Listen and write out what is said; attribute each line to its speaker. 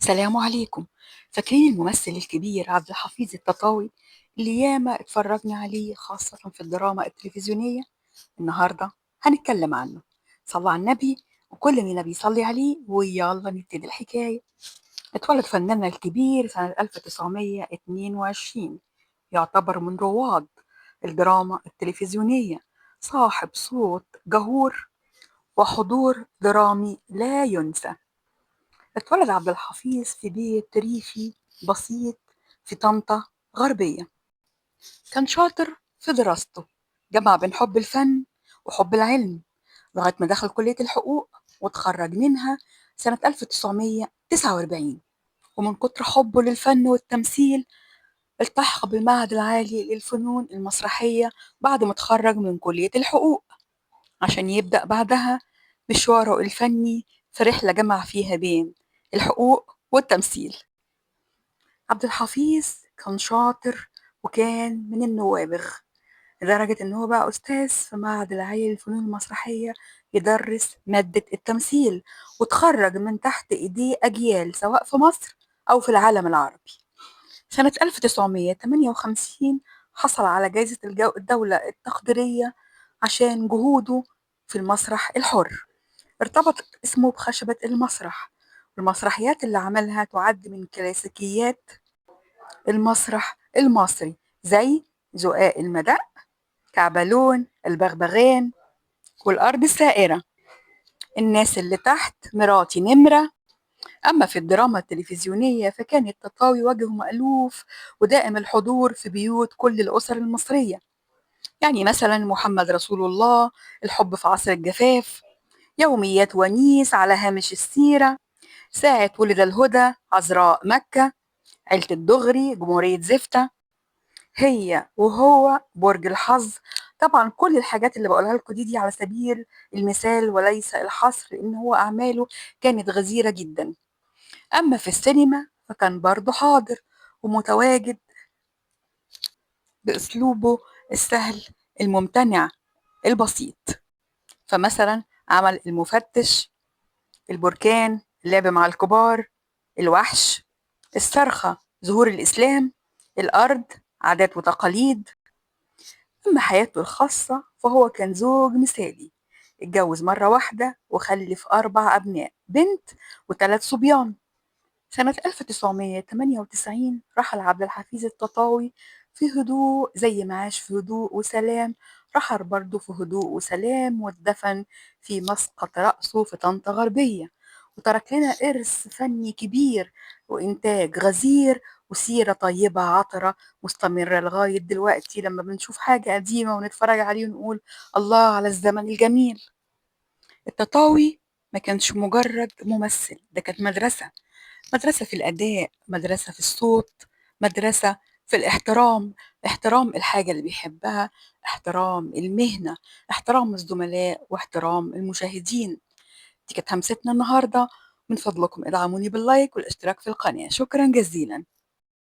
Speaker 1: سلام عليكم. فاكرين الممثل الكبير عبد الحفيظ التطاوي اللي ياما اتفرجنا عليه خاصة في الدراما التلفزيونية؟ النهاردة هنتكلم عنه. صلى على النبي، وكل منا بيصلي عليه، ويلا نبتدي الحكاية. اتولد فناننا الكبير سنة 1922، يعتبر من رواد الدراما التلفزيونية، صاحب صوت جهور وحضور درامي لا ينسى. اتولد عبد الحفيظ في بيت ريفي بسيط في طنطا غربية. كان شاطر في دراسته، جمع بين حب الفن وحب العلم لغاية ما دخل كلية الحقوق وتخرج منها سنة 1949. ومن كتر حبه للفن والتمثيل التحق بالمعهد العالي للفنون المسرحية بعد ما اتخرج من كلية الحقوق، عشان يبدأ بعدها مشواره الفني في رحلة جمع فيها بين الحقوق والتمثيل. عبد الحفيظ كان شاطر وكان من النوابغ، لدرجة إن هو بقى أستاذ في معهد العالي للفنون المسرحية يدرس مادة التمثيل، وتخرج من تحت إيديه أجيال سواء في مصر أو في العالم العربي. سنة 1958 حصل على جائزة الدولة التقديرية عشان جهوده في المسرح الحر. ارتبط اسمه بخشبة المسرح، والمسرحيات اللي عملها تعد من كلاسيكيات المسرح المصري، زي زقاق المدق، كعبلون، البغبغان، والأرض السائرة، الناس اللي تحت، مراتي نمرة. أما في الدراما التلفزيونية فكان التطاوي وجه مألوف ودائم الحضور في بيوت كل الأسر المصرية، يعني مثلا محمد رسول الله، الحب في عصر الجفاف، يوميات ونيس، على هامش السيرة، ساعة ولد الهدى، عذراء مكة، عيلة الدغري، جمهورية زفتة، هي وهو، برج الحظ. طبعا كل الحاجات اللي بقولها لكم دي على سبيل المثال وليس الحصر، لأن هو أعماله كانت غزيرة جدا. أما في السينما فكان برضه حاضر ومتواجد بأسلوبه السهل الممتنع البسيط. فمثلا عمل المفتش، البركان، اللعب مع الكبار، الوحش، الصرخة، ظهور الإسلام، الأرض، عادات وتقاليد. أما حياته الخاصة فهو كان زوج مثالي، اتجوز مرة واحدة وخلف 4 أبناء، بنت و3 صبيان. سنة 1998 رحل عبد الحفيظ التطاوي في هدوء، زي ما عاش في هدوء وسلام رحل برضه في هدوء وسلام، واتدفن في مسقط رأسه في طنطا غربية، وترك لنا إرث فني كبير وإنتاج غزير وسيرة طيبة عطرة مستمرة لغاية دلوقتي. لما بنشوف حاجة قديمة ونتفرج عليه ونقول الله على الزمن الجميل. التطاوي ما كانش مجرد ممثل، ده كانت مدرسة، مدرسة في الأداء، مدرسة في الصوت، مدرسة في الاحترام، احترام الحاجة اللي بيحبها، احترام المهنة، احترام الزملاء، واحترام المشاهدين. دي كانت همستنا النهاردة. من فضلكم ادعموني باللايك والاشتراك في القناة. شكرا جزيلا.